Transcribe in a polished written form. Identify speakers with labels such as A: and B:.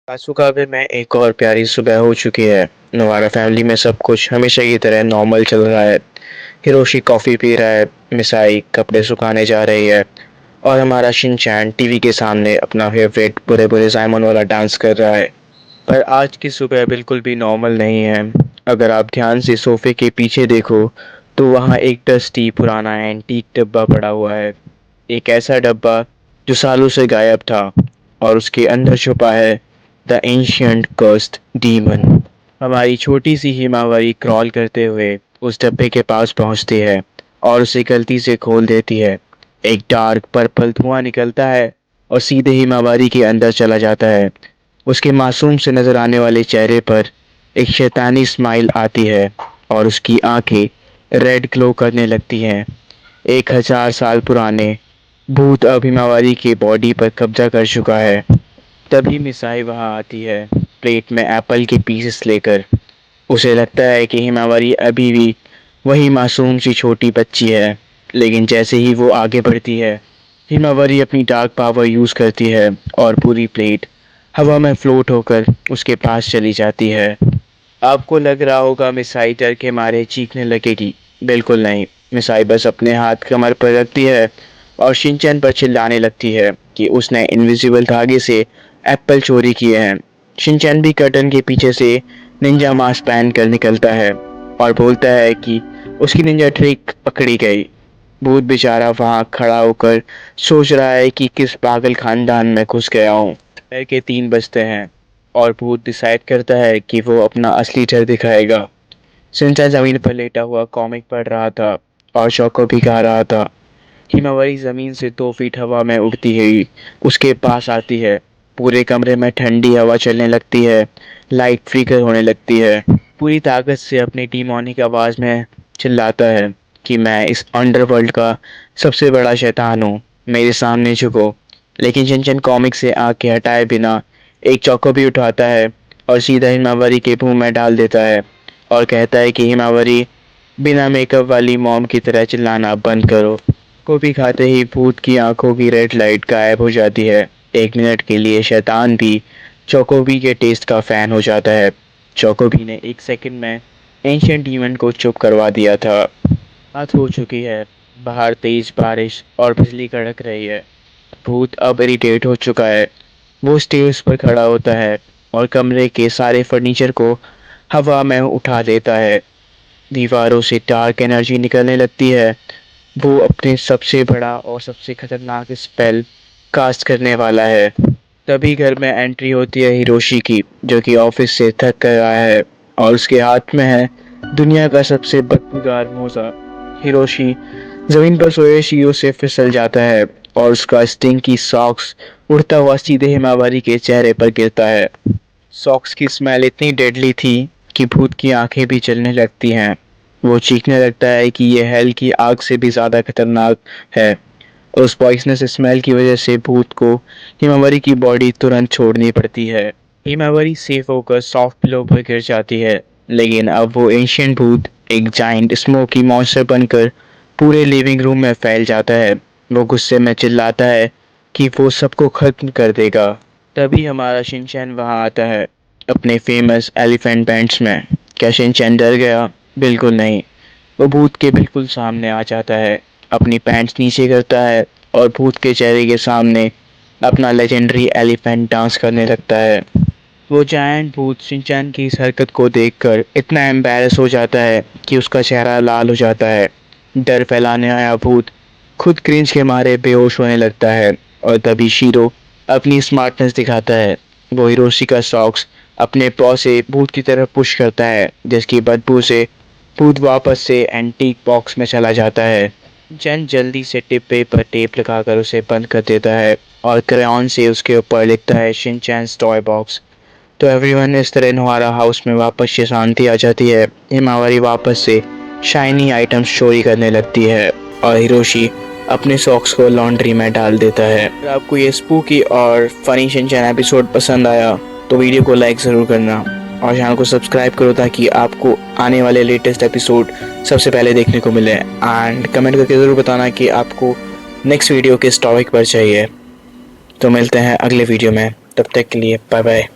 A: कासुकाबे में एक और प्यारी सुबह हो चुकी है। नोवारा फैमिली में सब कुछ हमेशा की तरह नॉर्मल चल रहा है। हिरोशी कॉफी पी रहा है, मिसाई कपड़े सुखाने जा रही है और हमारा शिनचैन टीवी के सामने अपना फेवरेट बुरे बुरे साइमन वाला डांस कर रहा है। पर आज की सुबह बिल्कुल भी नॉर्मल नहीं है। अगर आप ध्यान से सोफे के पीछे देखो तो वहाँ एक डस्टी पुराना एंटीक डब्बा पड़ा हुआ है। एक ऐसा डब्बा जो सालों से गायब था और उसके अंदर छुपा है द एंशियंट कर्स्ड डीमन। हमारी छोटी सी हिमावरी क्रॉल करते हुए उस डब्बे के पास पहुंचती है और उसे गलती से खोल देती है। एक डार्क पर्पल धुआं निकलता है और सीधे हिमावरी के अंदर चला जाता है। उसके मासूम से नजर आने वाले चेहरे पर एक शैतानी स्माइल आती है और उसकी आंखें रेड ग्लो करने लगती हैं। 1000 साल पुराने भूत अब हिमावरी की बॉडी पर कब्जा कर चुका है। तभी मिसाई वहां आती है, प्लेट में एप्पल के पीसेस लेकर। उसे लगता है कि हिमावरी अभी भी वही मासूम सी छोटी बच्ची है, लेकिन जैसे ही वो आगे बढ़ती है, हिमावरी अपनी डार्क पावर यूज करती है और पूरी प्लेट हवा में फ्लोट होकर उसके पास चली जाती है। आपको लग रहा होगा मिसाई डर के मारे चीखने लगेगी। बिल्कुल नहीं, मिसाई बस अपने हाथ कमर पर रखती है और शिनचैन पर चिल्लाने लगती है कि उसने इनविजिबल धागे से एप्पल चोरी किए हैं। शिनचैन भी कर्टन के पीछे से निंजा मास्क पहन कर निकलता है और बोलता है कि उसकी निंजा ट्रिक पकड़ी गई। भूत बेचारा वहां खड़ा होकर सोच रहा है कि किस पागल खानदान में घुस गया हूँ। दोपहर के 3 बजते हैं और भूत डिसाइड करता है कि वो अपना असली डर दिखाएगा। सिंचा जमीन पर लेटा हुआ कॉमिक पढ़ रहा था और चौको भी गा रहा था। हिमावरी जमीन से 2 फीट हवा में उड़ती हुई उसके पास आती है। पूरे कमरे में ठंडी हवा चलने लगती है, लाइट फ्लिकर होने लगती है। पूरी ताकत से अपनी डीमोनिक आवाज में चिल्लाता है कि मैं इस अंडरवर्ल्ड का सबसे बड़ा शैतान हूँ, मेरे सामने झुको। लेकिन चिंचन कॉमिक से आंखें हटाए बिना एक चौको भी उठाता है और सीधा हिमावरी के मुंह में डाल देता है और कहता है कि हिमावरी, बिना मेकअप वाली मॉम की तरह चिल्लाना बंद करो। कॉफी खाते ही भूत की आंखों की रेड लाइट गायब हो जाती है। 1 मिनट के लिए शैतान भी चोकोबी के टेस्ट का फैन हो जाता है। चोकोबी ने 1 सेकंड में एंशियंट डीमन को चुप करवा दिया था। रात हो चुकी है, बाहर तेज बारिश और बिजली कड़क रही है। भूत अब इरिटेट हो चुका है। वो स्टेयर्स पर खड़ा होता है और कमरे के सारे फर्नीचर को हवा में उठा देता है। दीवारों से डार्क एनर्जी निकलने लगती है। वो अपने सबसे बड़ा और सबसे खतरनाक स्पेल कास्ट करने वाला है। तभी घर में एंट्री होती है हिरोशी की, जो कि ऑफिस से थक कर आया है और उसके हाथ में है दुनिया का सबसे बदबूदार मोजा। हिरोशी जमीन पर सोए शियो से फिसल जाता है और उसका स्टिंकी सॉक्स उड़ता हुआ सीधे हिमावरी के चेहरे पर गिरता है। सॉक्स की स्मेल इतनी डेडली थी कि भूत की आंखें भी जलने लगती हैं। वो चीखने लगता है कि यह हेल की आग से भी ज्यादा खतरनाक है। उस पॉइजनस स्मेल की वजह से भूत को हिमावरी की बॉडी तुरंत छोड़नी पड़ती है। हिमावरी सेफ होकर सॉफ्ट पिलो पर गिर जाती है, लेकिन अब वो एंशियंट भूत एक जाइंट स्मोकी मॉन्स्टर बनकर पूरे लिविंग रूम में फैल जाता है। वो गुस्से में चिल्लाता है कि वो सबको खत्म कर देगा। तभी हमारा शिनचैन वहां आता है अपने फेमस एलिफेंट बैंड्स में। क्या शिनचैन डर गया? बिल्कुल नहीं। वो भूत के बिल्कुल सामने आ जाता है, अपनी पैंट्स नीचे करता है और भूत के चेहरे के सामने अपना लेजेंडरी एलिफेंट डांस करने लगता है। वो जायंट भूत शिनचैन की इस हरकत को देखकर इतना एम्बैरस हो जाता है कि उसका चेहरा लाल हो जाता है। डर फैलाने आया भूत खुद क्रिंज के मारे बेहोश होने लगता है और तभी शीरो अपनी स्मार्टनेस दिखाता है। वो हिरोशी का सॉक्स अपने पॉ से भूत की तरफ पुश करता है, जिसकी बदबू से भूत वापस से एंटीक बॉक्स में चला जाता है। जन जल्दी से टिप्पे पर टेप लगाकर उसे बंद कर देता है और क्रेयॉन से उसके ऊपर लिखता है शिनचैन्स टॉय बॉक्स। तो एवरीवन, इस तरह नोहारा हाउस में वापस से शांति आ जाती है। हिमावरी वापस से शाइनी आइटम्स चोरी करने लगती है और हिरोशी अपने सॉक्स को लॉन्ड्री में डाल देता है। अगर आपको ये स्पूकी और फनी शिनचैन एपिसोड पसंद आया तो वीडियो को लाइक ज़रूर करना और चैनल को सब्सक्राइब करो ताकि आपको आने वाले लेटेस्ट एपिसोड सबसे पहले देखने को मिले। एंड कमेंट करके ज़रूर बताना कि आपको नेक्स्ट वीडियो किस टॉपिक पर चाहिए। तो मिलते हैं अगले वीडियो में, तब तक के लिए बाय बाय।